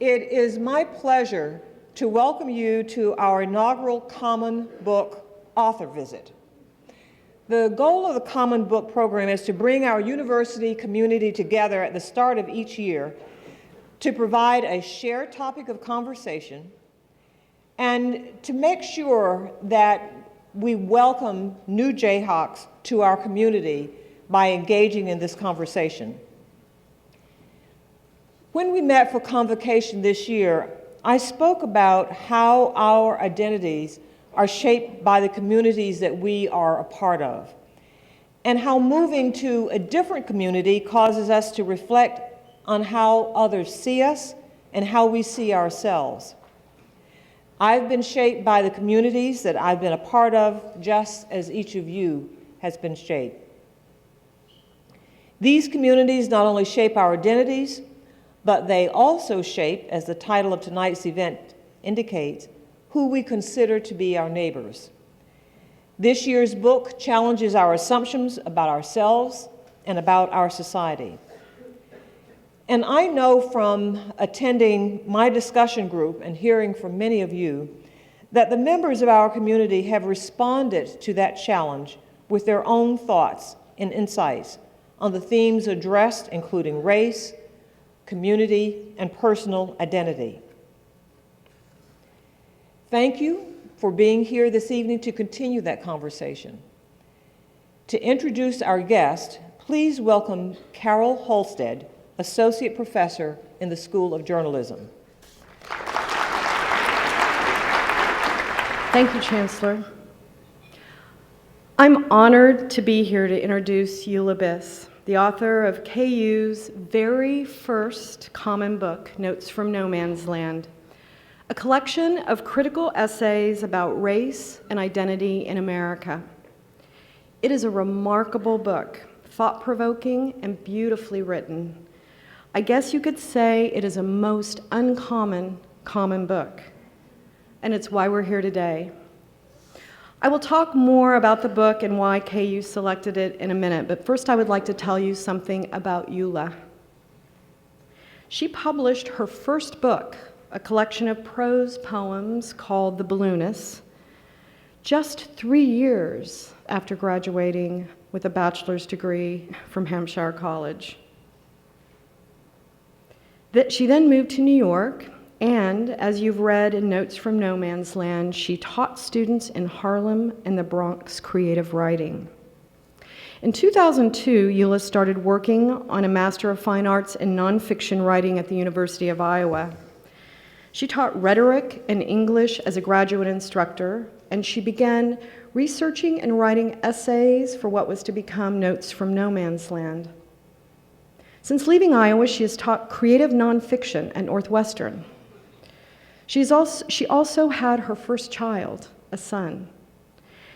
it is my pleasure to welcome you to our inaugural Common Book author visit. The goal of the Common Book program is to bring our university community together at the start of each year to provide a shared topic of conversation and to make sure that we welcome new Jayhawks to our community by engaging in this conversation. When we met for convocation this year, I spoke about how our identities are shaped by the communities that we are a part of, and how moving to a different community causes us to reflect on how others see us and how we see ourselves. I've been shaped by the communities that I've been a part of, just as each of you has been shaped. These communities not only shape our identities, but they also shape, as the title of tonight's event indicates, who we consider to be our neighbors. This year's book challenges our assumptions about ourselves and about our society. And I know from attending my discussion group and hearing from many of you that the members of our community have responded to that challenge with their own thoughts and insights on the themes addressed, including race, community, and personal identity. Thank you for being here this evening to continue that conversation. To introduce our guest, please welcome Carol Holstead, Associate Professor in the School of Journalism. Thank you, Chancellor. I'm honored to be here to introduce Eula Biss, the author of KU's very first common book, Notes from No Man's Land, a collection of critical essays about race and identity in America. It is a remarkable book, thought-provoking and beautifully written. I guess you could say it is a most uncommon common book, and it's why we're here today. I will talk more about the book and why KU selected it in a minute, but first I would like to tell you something about Eula. She published her first book, a collection of prose poems called The Balloonists, just 3 years after graduating with a bachelor's degree from Hampshire College. She then moved to New York, and as you've read in Notes from No Man's Land, she taught students in Harlem and the Bronx creative writing. In 2002, Eula started working on a Master of Fine Arts in Nonfiction Writing at the University of Iowa. She taught rhetoric and English as a graduate instructor, and she began researching and writing essays for what was to become Notes from No Man's Land. Since leaving Iowa, she has taught creative nonfiction at Northwestern. She also had her first child, a son.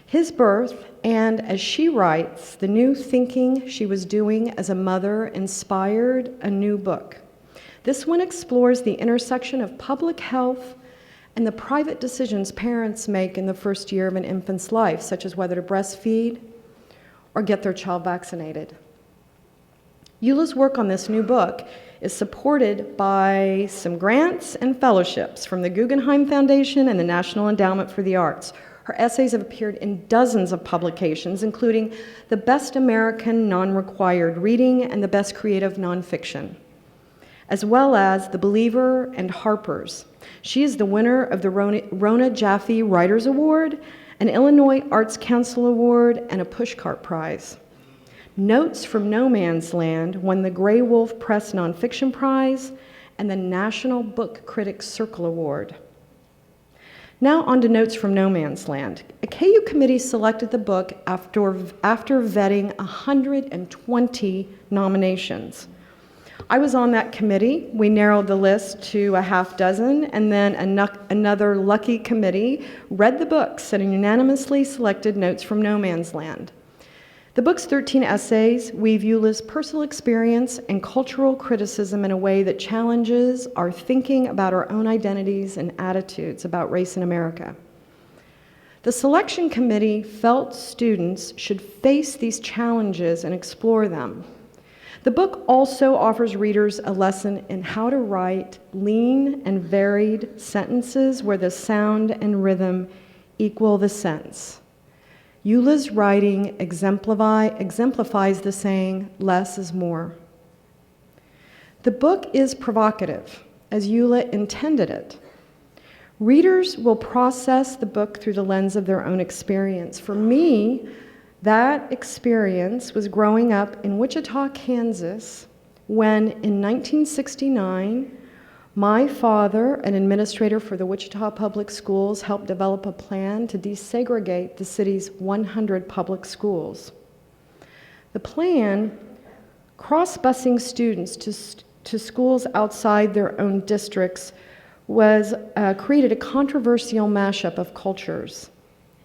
His birth, and as she writes, the new thinking she was doing as a mother inspired a new book. This one explores the intersection of public health and the private decisions parents make in the first year of an infant's life, such as whether to breastfeed or get their child vaccinated. Eula's work on this new book is supported by some grants and fellowships from the Guggenheim Foundation and the National Endowment for the Arts. Her essays have appeared in dozens of publications, including the Best American Non-Required Reading and the Best Creative Nonfiction, as well as The Believer and Harper's. She is the winner of the Rona Jaffe Writers Award, an Illinois Arts Council Award, and a Pushcart Prize. Notes from No Man's Land won the Gray Wolf Press Nonfiction Prize and the National Book Critics Circle Award. Now on to Notes from No Man's Land. A KU committee selected the book after vetting 120 nominations. I was on that committee. We narrowed the list to a half dozen, and then another lucky committee read the books and unanimously selected Notes from No Man's Land. The book's 13 essays weave Eula's personal experience and cultural criticism in a way that challenges our thinking about our own identities and attitudes about race in America. The selection committee felt students should face these challenges and explore them. The book also offers readers a lesson in how to write lean and varied sentences where the sound and rhythm equal the sense. Eula's writing exemplifies the saying, less is more. The book is provocative, as Eula intended it. Readers will process the book through the lens of their own experience. For me, that experience was growing up in Wichita, Kansas, when in 1969, my father, an administrator for the Wichita Public Schools, helped develop a plan to desegregate the city's 100 public schools. The plan, cross-busing students to schools outside their own districts, was created a controversial mashup of cultures.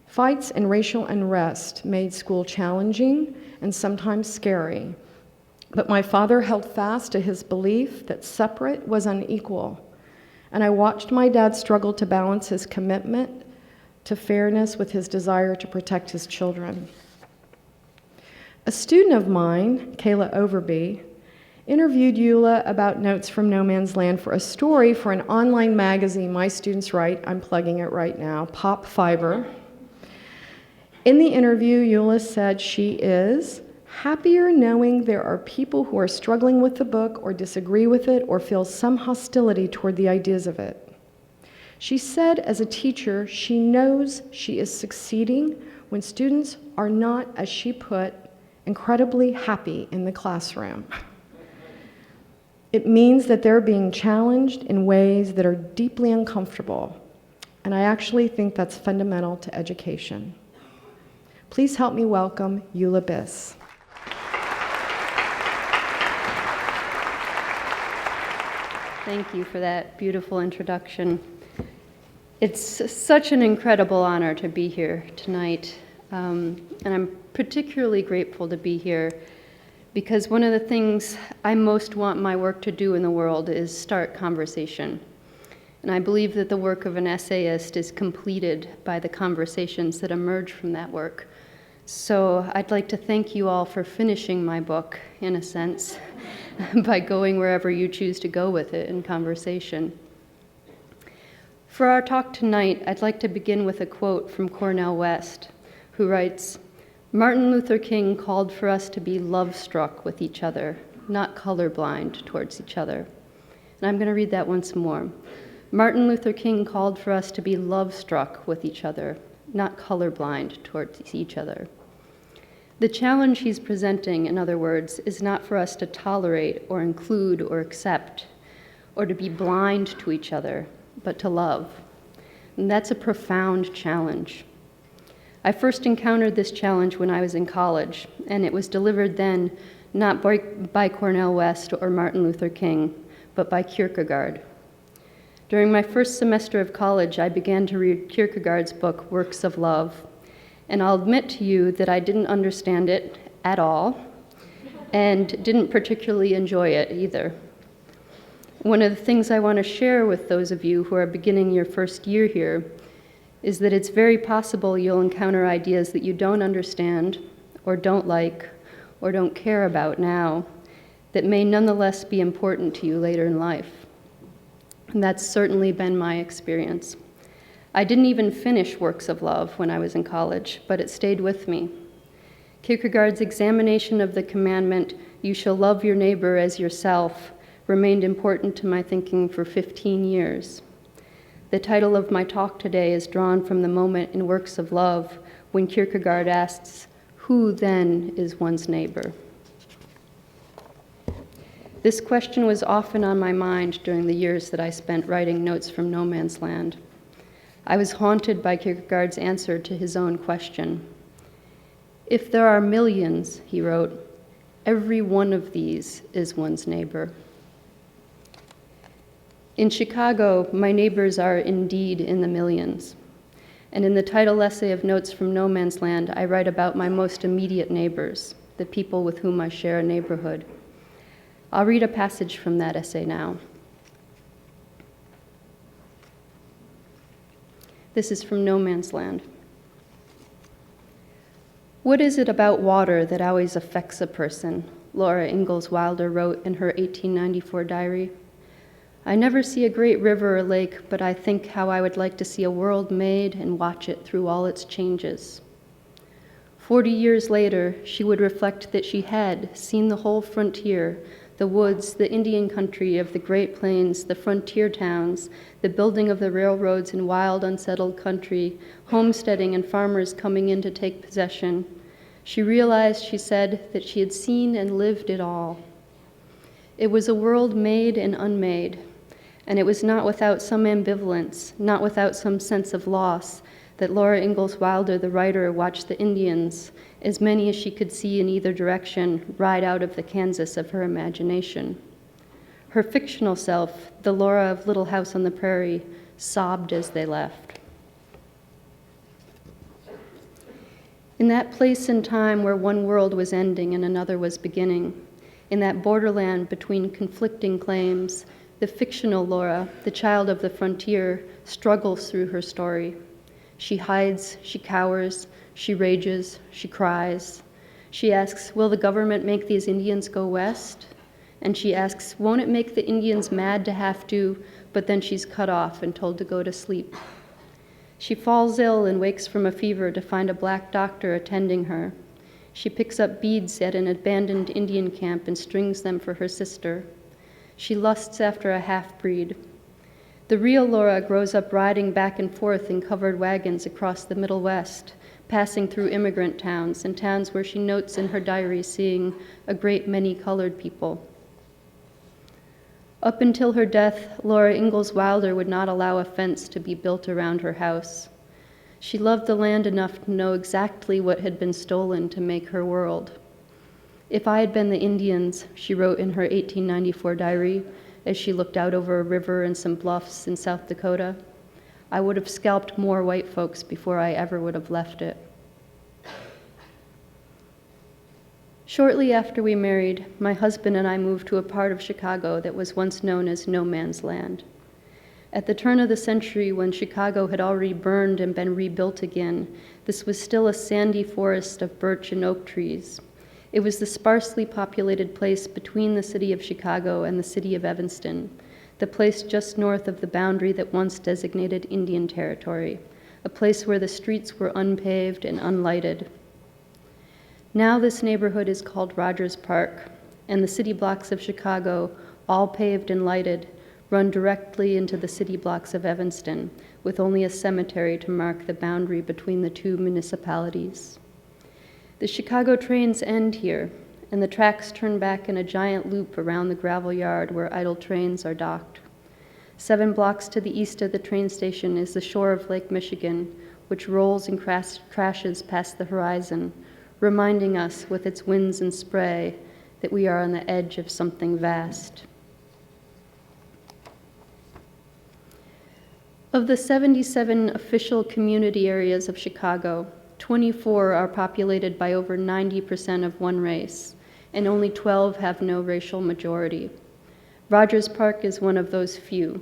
Fights and racial unrest made school challenging and sometimes scary. But my father held fast to his belief that separate was unequal. And I watched my dad struggle to balance his commitment to fairness with his desire to protect his children. A student of mine, Kayla Overby, interviewed Eula about Notes from No Man's Land for a story for an online magazine my students write. I'm plugging it right now, Pop Fiber. In the interview, Eula said she is happier knowing there are people who are struggling with the book or disagree with it or feel some hostility toward the ideas of it. She said as a teacher, she knows she is succeeding when students are not, as she put, incredibly happy in the classroom. It means that they're being challenged in ways that are deeply uncomfortable, and I actually think that's fundamental to education. Please help me welcome Eula Biss. Thank you for that beautiful introduction. It's such an incredible honor to be here tonight, and I'm particularly grateful to be here because one of the things I most want my work to do in the world is start conversation. And I believe that the work of an essayist is completed by the conversations that emerge from that work. So I'd like to thank you all for finishing my book, in a sense, by going wherever you choose to go with it in conversation. For our talk tonight, I'd like to begin with a quote from Cornel West, who writes, "Martin Luther King called for us to be love-struck with each other, not colorblind towards each other." And I'm going to read that once more. Martin Luther King called for us to be love-struck with each other, not colorblind towards each other. The challenge he's presenting, in other words, is not for us to tolerate or include or accept or to be blind to each other, but to love. And that's a profound challenge. I first encountered this challenge when I was in college, and it was delivered then not by Cornel West or Martin Luther King, but by Kierkegaard. During my first semester of college, I began to read Kierkegaard's book, Works of Love, and I'll admit to you that I didn't understand it at all, and didn't particularly enjoy it either. One of the things I want to share with those of you who are beginning your first year here is that it's very possible you'll encounter ideas that you don't understand, or don't like, or don't care about now, that may nonetheless be important to you later in life. And that's certainly been my experience. I didn't even finish Works of Love when I was in college, but it stayed with me. Kierkegaard's examination of the commandment, "You shall love your neighbor as yourself," remained important to my thinking for 15 years. The title of my talk today is drawn from the moment in Works of Love when Kierkegaard asks, "Who then is one's neighbor?" This question was often on my mind during the years that I spent writing Notes from No Man's Land. I was haunted by Kierkegaard's answer to his own question. "If there are millions," he wrote, "every one of these is one's neighbor." In Chicago, my neighbors are indeed in the millions. And in the title essay of Notes from No Man's Land, I write about my most immediate neighbors, the people with whom I share a neighborhood. I'll read a passage from that essay now. This is from No Man's Land. "What is it about water that always affects a person, Laura Ingalls Wilder wrote in her 1894 diary. I never see a great river or lake, but I think how I would like to see a world made and watch it through all its changes. 40 years later, she would reflect that she had seen the whole frontier, the woods, the Indian country of the Great Plains, the frontier towns, the building of the railroads in wild, unsettled country, homesteading and farmers coming in to take possession. She realized, she said, that she had seen and lived it all. It was a world made and unmade, and it was not without some ambivalence, not without some sense of loss, that Laura Ingalls Wilder, the writer, watched the Indians, as many as she could see in either direction, ride out of the Kansas of her imagination. Her fictional self, the Laura of Little House on the Prairie, sobbed as they left. In that place and time where one world was ending and another was beginning, in that borderland between conflicting claims, the fictional Laura, the child of the frontier, struggles through her story. She hides, she cowers, she rages, she cries. She asks, will the government make these Indians go west? And she asks, won't it make the Indians mad to have to, but then she's cut off and told to go to sleep. She falls ill and wakes from a fever to find a black doctor attending her. She picks up beads at an abandoned Indian camp and strings them for her sister. She lusts after a half-breed. The real Laura grows up riding back and forth in covered wagons across the Middle West, passing through immigrant towns and towns where she notes in her diary seeing a great many colored people. Up until her death, Laura Ingalls Wilder would not allow a fence to be built around her house. She loved the land enough to know exactly what had been stolen to make her world. If I had been the Indians, she wrote in her 1894 diary, as she looked out over a river and some bluffs in South Dakota, I would have scalped more white folks before I ever would have left it. Shortly after we married, my husband and I moved to a part of Chicago that was once known as no man's land. At the turn of the century, when Chicago had already burned and been rebuilt again, this was still a sandy forest of birch and oak trees. It was the sparsely populated place between the city of Chicago and the city of Evanston, the place just north of the boundary that once designated Indian Territory, a place where the streets were unpaved and unlighted. Now this neighborhood is called Rogers Park, and the city blocks of Chicago, all paved and lighted, run directly into the city blocks of Evanston, with only a cemetery to mark the boundary between the two municipalities. The Chicago trains end here, and the tracks turn back in a giant loop around the gravel yard where idle trains are docked. 7 blocks to the east of the train station is the shore of Lake Michigan, which rolls and crashes past the horizon, reminding us with its winds and spray that we are on the edge of something vast. Of the 77 official community areas of Chicago, 24 are populated by over 90% of one race, and only 12 have no racial majority. Rogers Park is one of those few.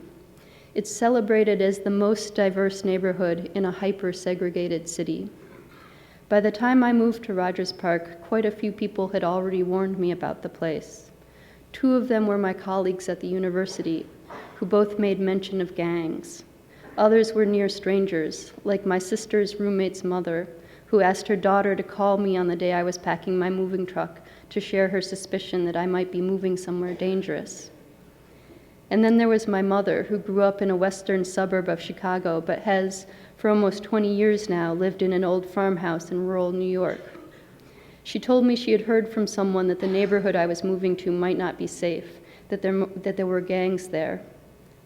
It's celebrated as the most diverse neighborhood in a hyper-segregated city. By the time I moved to Rogers Park, quite a few people had already warned me about the place. 2 of them were my colleagues at the university, who both made mention of gangs. Others were near strangers, like my sister's roommate's mother, who asked her daughter to call me on the day I was packing my moving truck to share her suspicion that I might be moving somewhere dangerous. And then there was my mother, who grew up in a western suburb of Chicago, but has, for almost 20 years now, lived in an old farmhouse in rural New York. She told me she had heard from someone that the neighborhood I was moving to might not be safe, that there were gangs there.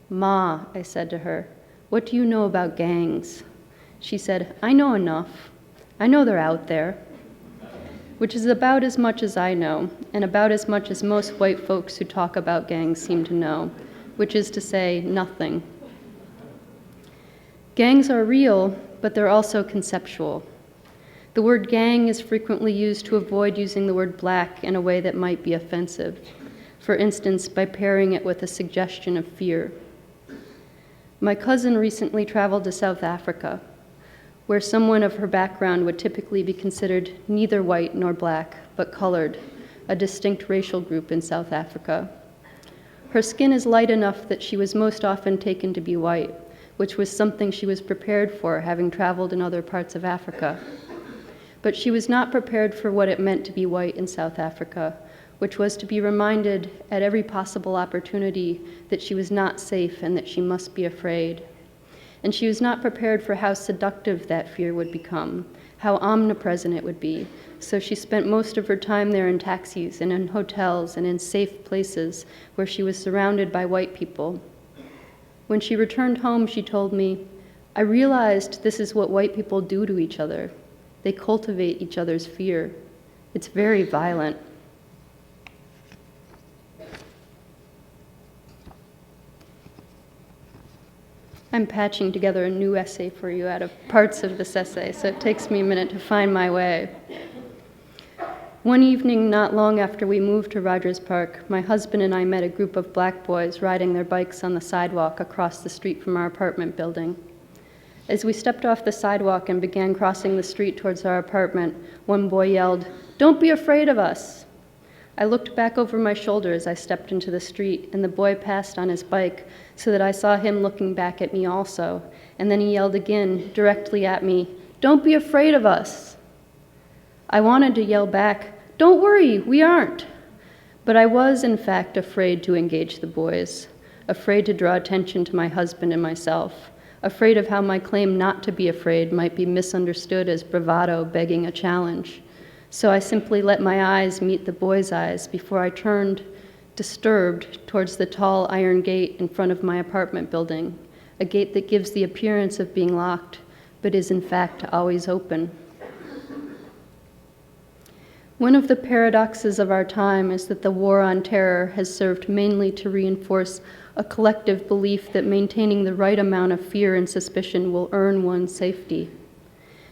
"Ma," I said to her, "what do you know about gangs?" She said, "I know enough. I know they're out there," which is about as much as I know, and about as much as most white folks who talk about gangs seem to know, which is to say, nothing. Gangs are real, but they're also conceptual. The word gang is frequently used to avoid using the word black in a way that might be offensive, for instance, by pairing it with a suggestion of fear. My cousin recently traveled to South Africa, where someone of her background would typically be considered neither white nor black, but colored, a distinct racial group in South Africa. Her skin is light enough that she was most often taken to be white, which was something she was prepared for, having traveled in other parts of Africa. But she was not prepared for what it meant to be white in South Africa, which was to be reminded at every possible opportunity that she was not safe and that she must be afraid. And she was not prepared for how seductive that fear would become, how omnipresent it would be. So she spent most of her time there in taxis and in hotels and in safe places where she was surrounded by white people. When she returned home, she told me, "I realized this is what white people do to each other. They cultivate each other's fear. It's very violent." I'm patching together a new essay for you out of parts of this essay, so it takes me a minute to find my way. One evening, not long after we moved to Rogers Park, my husband and I met a group of black boys riding their bikes on the sidewalk across the street from our apartment building. As we stepped off the sidewalk and began crossing the street towards our apartment, one boy yelled, "Don't be afraid of us." I looked back over my shoulder as I stepped into the street, and the boy passed on his bike so that I saw him looking back at me also, and then he yelled again, directly at me, "Don't be afraid of us." I wanted to yell back, "Don't worry, we aren't." But I was, in fact, afraid to engage the boys, afraid to draw attention to my husband and myself, afraid of how my claim not to be afraid might be misunderstood as bravado begging a challenge. So I simply let my eyes meet the boys' eyes before I turned, disturbed, towards the tall iron gate in front of my apartment building, a gate that gives the appearance of being locked, but is in fact always open. One of the paradoxes of our time is that the war on terror has served mainly to reinforce a collective belief that maintaining the right amount of fear and suspicion will earn one's safety.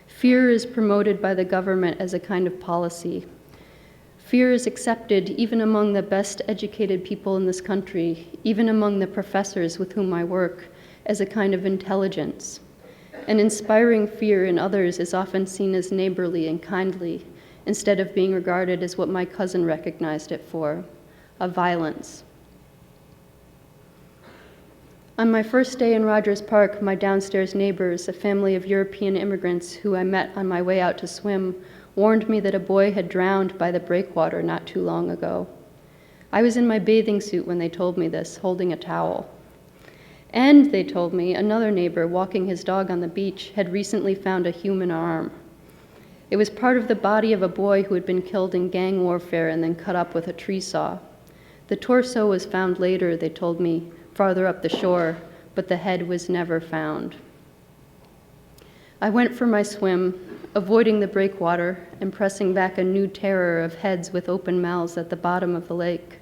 Fear is promoted by the government as a kind of policy. Fear is accepted even among the best educated people in this country, even among the professors with whom I work, as a kind of intelligence. And inspiring fear in others is often seen as neighborly and kindly, instead of being regarded as what my cousin recognized it for, a violence. On my first day in Rogers Park, my downstairs neighbors, a family of European immigrants who I met on my way out to swim, warned me that a boy had drowned by the breakwater not too long ago. I was in my bathing suit when they told me this, holding a towel. And they told me another neighbor walking his dog on the beach had recently found a human arm. It was part of the body of a boy who had been killed in gang warfare and then cut up with a tree saw. The torso was found later, they told me, farther up the shore, but the head was never found. I went for my swim, avoiding the breakwater and pressing back a new terror of heads with open mouths at the bottom of the lake.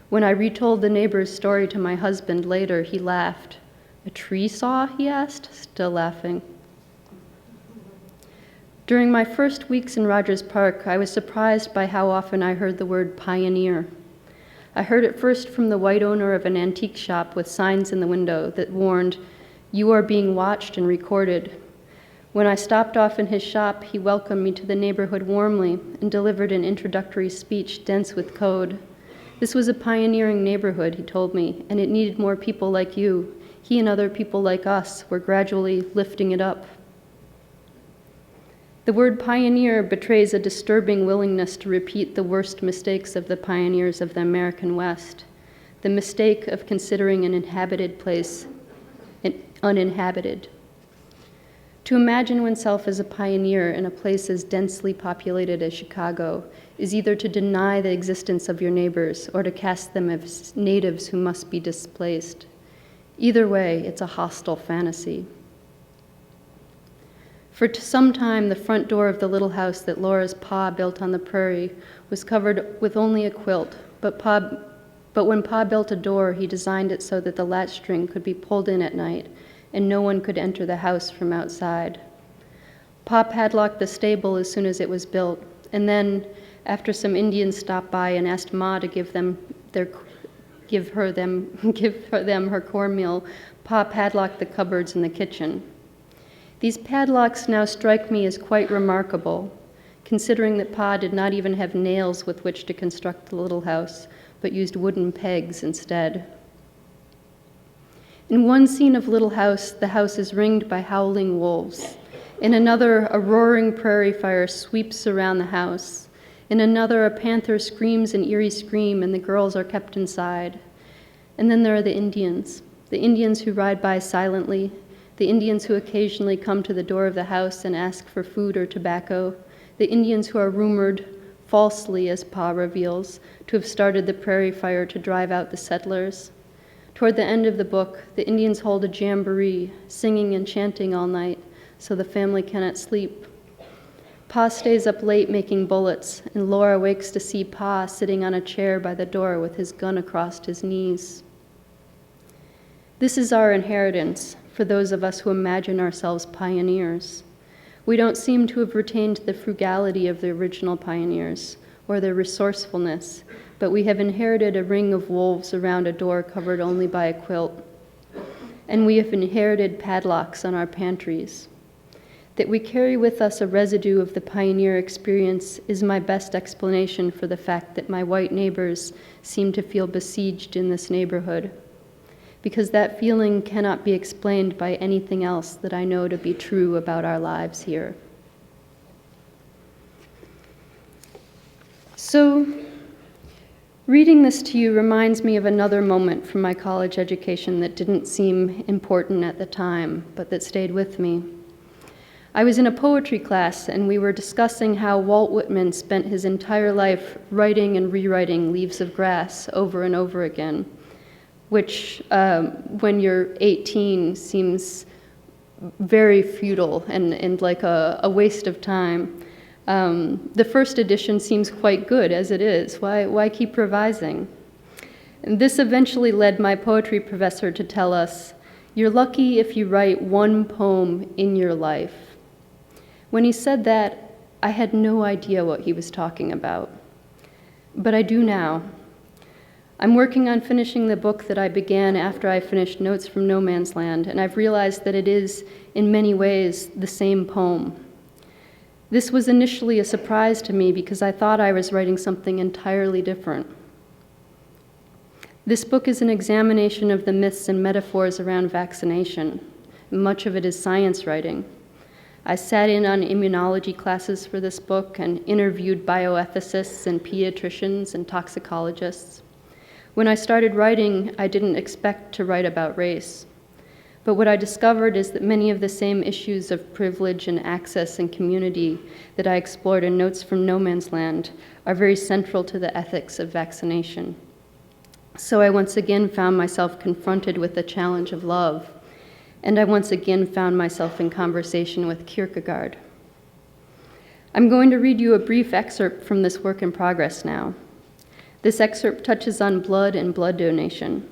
When I retold the neighbor's story to my husband later, he laughed. "A tree saw?" he asked, still laughing. During my first weeks in Rogers Park, I was surprised by how often I heard the word pioneer. I heard it first from the white owner of an antique shop with signs in the window that warned, "You are being watched and recorded." When I stopped off in his shop, he welcomed me to the neighborhood warmly and delivered an introductory speech dense with code. This was a pioneering neighborhood, he told me, and it needed more people like you. He and other people like us were gradually lifting it up. The word pioneer betrays a disturbing willingness to repeat the worst mistakes of the pioneers of the American West, the mistake of considering an inhabited place uninhabited. To imagine oneself as a pioneer in a place as densely populated as Chicago is either to deny the existence of your neighbors or to cast them as natives who must be displaced. Either way, it's a hostile fantasy. For some time, the front door of the little house that Laura's pa built on the prairie was covered with only a quilt, but when Pa built a door, he designed it so that the latch string could be pulled in at night and no one could enter the house from outside. Pa padlocked the stable as soon as it was built, and then, after some Indians stopped by and asked Ma to give them her cornmeal, Pa padlocked the cupboards in the kitchen. These padlocks now strike me as quite remarkable. considering that Pa did not even have nails with which to construct the little house, but used wooden pegs instead. In one scene of Little House, the house is ringed by howling wolves. In another, a roaring prairie fire sweeps around the house. In another, a panther screams an eerie scream and the girls are kept inside. And then there are the Indians who ride by silently, the Indians who occasionally come to the door of the house and ask for food or tobacco, the Indians who are rumored, falsely as Pa reveals, to have started the prairie fire to drive out the settlers. Toward the end of the book, the Indians hold a jamboree, singing and chanting all night, so the family cannot sleep. Pa stays up late making bullets, and Laura wakes to see Pa sitting on a chair by the door with his gun across his knees. This is our inheritance for those of us who imagine ourselves pioneers. We don't seem to have retained the frugality of the original pioneers or their resourcefulness, but we have inherited a ring of wolves around a door covered only by a quilt. And we have inherited padlocks on our pantries. That we carry with us a residue of the pioneer experience is my best explanation for the fact that my white neighbors seem to feel besieged in this neighborhood, because that feeling cannot be explained by anything else that I know to be true about our lives here. So, reading this to you reminds me of another moment from my college education that didn't seem important at the time, but that stayed with me. I was in a poetry class, and we were discussing how Walt Whitman spent his entire life writing and rewriting Leaves of Grass over and over again, which, when you're 18, seems very futile and like a waste of time. The first edition seems quite good as it is. Why keep revising? And this eventually led my poetry professor to tell us, "You're lucky if you write one poem in your life." When he said that, I had no idea what he was talking about. But I do now. I'm working on finishing the book that I began after I finished Notes from No Man's Land, and I've realized that it is, in many ways, the same poem. This was initially a surprise to me because I thought I was writing something entirely different. This book is an examination of the myths and metaphors around vaccination. Much of it is science writing. I sat in on immunology classes for this book and interviewed bioethicists and pediatricians and toxicologists. When I started writing, I didn't expect to write about race. But what I discovered is that many of the same issues of privilege and access and community that I explored in Notes from No Man's Land are very central to the ethics of vaccination. So I once again found myself confronted with the challenge of love, and I once again found myself in conversation with Kierkegaard. I'm going to read you a brief excerpt from this work in progress now. This excerpt touches on blood and blood donation.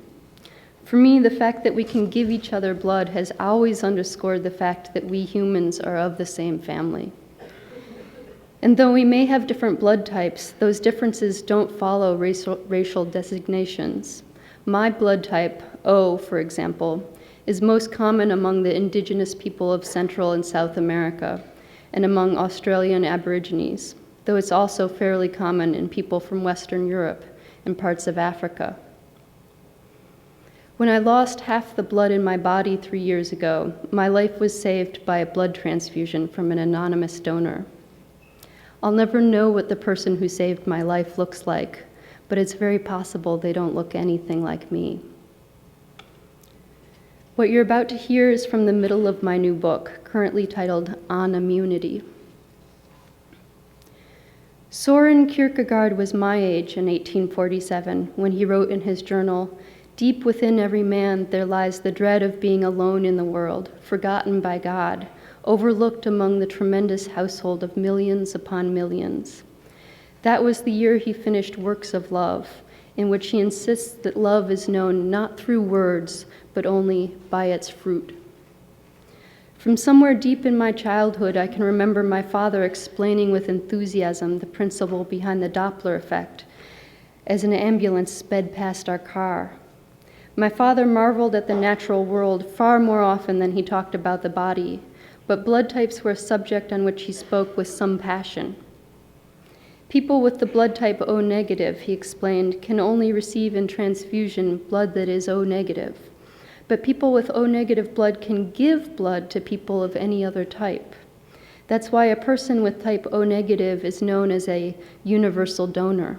For me, the fact that we can give each other blood has always underscored the fact that we humans are of the same family. And though we may have different blood types, those differences don't follow racial designations. My blood type, O, for example, is most common among the indigenous people of Central and South America and among Australian Aborigines, though it's also fairly common in people from Western Europe and parts of Africa. When I lost half the blood in my body 3 years ago, my life was saved by a blood transfusion from an anonymous donor. I'll never know what the person who saved my life looks like, but it's very possible they don't look anything like me. What you're about to hear is from the middle of my new book, currently titled On Immunity. Søren Kierkegaard was my age in 1847 when he wrote in his journal, "Deep within every man there lies the dread of being alone in the world, forgotten by God, overlooked among the tremendous household of millions upon millions." That was the year he finished Works of Love, in which he insists that love is known not through words, but only by its fruit. From somewhere deep in my childhood, I can remember my father explaining with enthusiasm the principle behind the Doppler effect as an ambulance sped past our car. My father marveled at the natural world far more often than he talked about the body, but blood types were a subject on which he spoke with some passion. People with the blood type O negative, he explained, can only receive in transfusion blood that is O negative. But people with O negative blood can give blood to people of any other type. That's why a person with type O negative is known as a universal donor.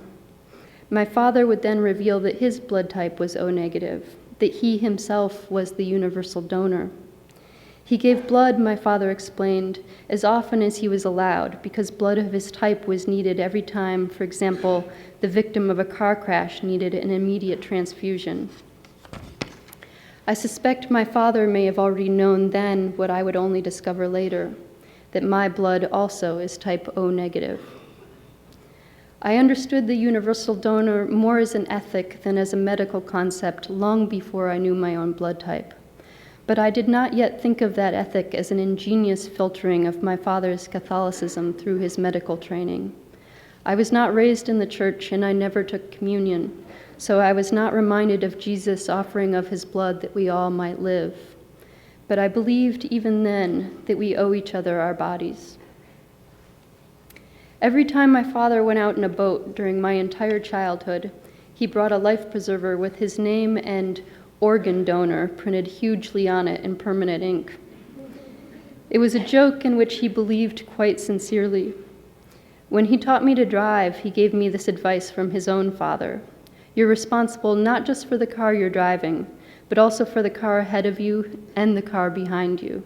My father would then reveal that his blood type was O negative, that he himself was the universal donor. He gave blood, my father explained, as often as he was allowed, because blood of his type was needed every time, for example, the victim of a car crash needed an immediate transfusion. I suspect my father may have already known then what I would only discover later, that my blood also is type O negative. I understood the universal donor more as an ethic than as a medical concept long before I knew my own blood type. But I did not yet think of that ethic as an ingenious filtering of my father's Catholicism through his medical training. I was not raised in the church, and I never took communion, so I was not reminded of Jesus' offering of his blood that we all might live. But I believed even then that we owe each other our bodies. Every time my father went out in a boat during my entire childhood, he brought a life preserver with his name and organ donor printed hugely on it in permanent ink. It was a joke in which he believed quite sincerely. When he taught me to drive, he gave me this advice from his own father. You're responsible not just for the car you're driving, but also for the car ahead of you and the car behind you.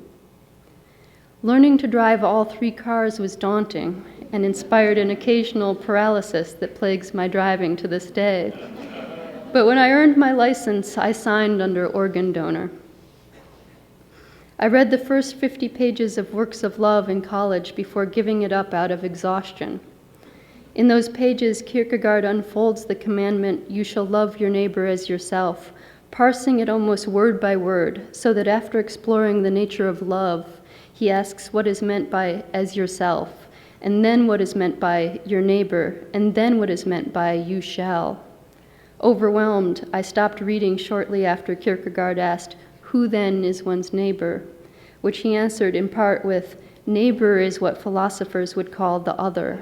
Learning to drive all three cars was daunting and inspired an occasional paralysis that plagues my driving to this day. But when I earned my license, I signed under organ donor. I read the first 50 pages of Works of Love in college before giving it up out of exhaustion. In those pages, Kierkegaard unfolds the commandment, "You shall love your neighbor as yourself," parsing it almost word by word, so that after exploring the nature of love, he asks what is meant by "as yourself," and then what is meant by "your neighbor," and then what is meant by "you shall." Overwhelmed, I stopped reading shortly after Kierkegaard asked, "Who then is one's neighbor?" Which he answered in part with, "Neighbor is what philosophers would call the other,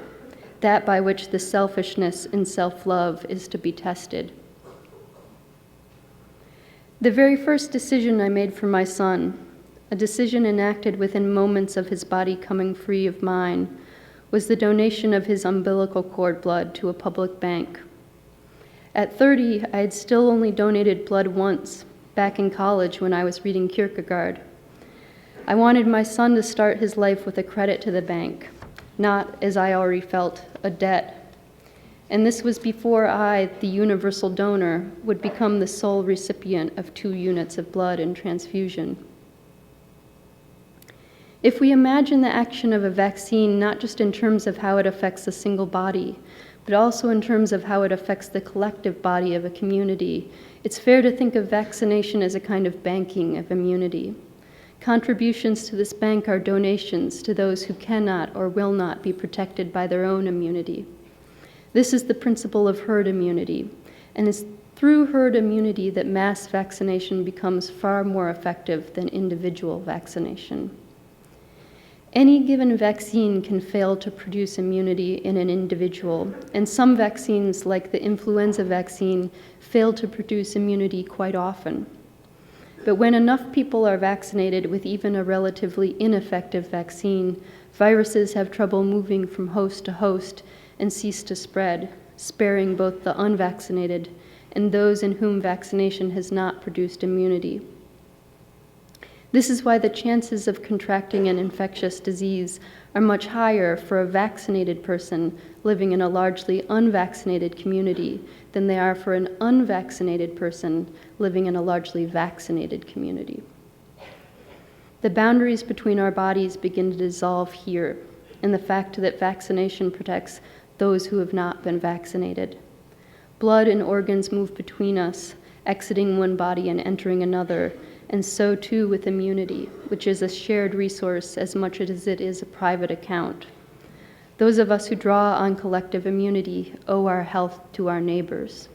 that by which the selfishness in self-love is to be tested." The very first decision I made for my son, a decision enacted within moments of his body coming free of mine, was the donation of his umbilical cord blood to a public bank. At 30, I had still only donated blood once, back in college when I was reading Kierkegaard. I wanted my son to start his life with a credit to the bank, not, as I already felt, a debt. And this was before I, the universal donor, would become the sole recipient of 2 units of blood in transfusion. If we imagine the action of a vaccine not just in terms of how it affects a single body, but also in terms of how it affects the collective body of a community, it's fair to think of vaccination as a kind of banking of immunity. Contributions to this bank are donations to those who cannot or will not be protected by their own immunity. This is the principle of herd immunity, and it's through herd immunity that mass vaccination becomes far more effective than individual vaccination. Any given vaccine can fail to produce immunity in an individual, and some vaccines, like the influenza vaccine, fail to produce immunity quite often. But when enough people are vaccinated with even a relatively ineffective vaccine, viruses have trouble moving from host to host and cease to spread, sparing both the unvaccinated and those in whom vaccination has not produced immunity. This is why the chances of contracting an infectious disease are much higher for a vaccinated person living in a largely unvaccinated community than they are for an unvaccinated person living in a largely vaccinated community. The boundaries between our bodies begin to dissolve here, in the fact that vaccination protects those who have not been vaccinated. Blood and organs move between us, exiting one body and entering another, and so too with immunity, which is a shared resource as much as it is a private account. Those of us who draw on collective immunity owe our health to our neighbors.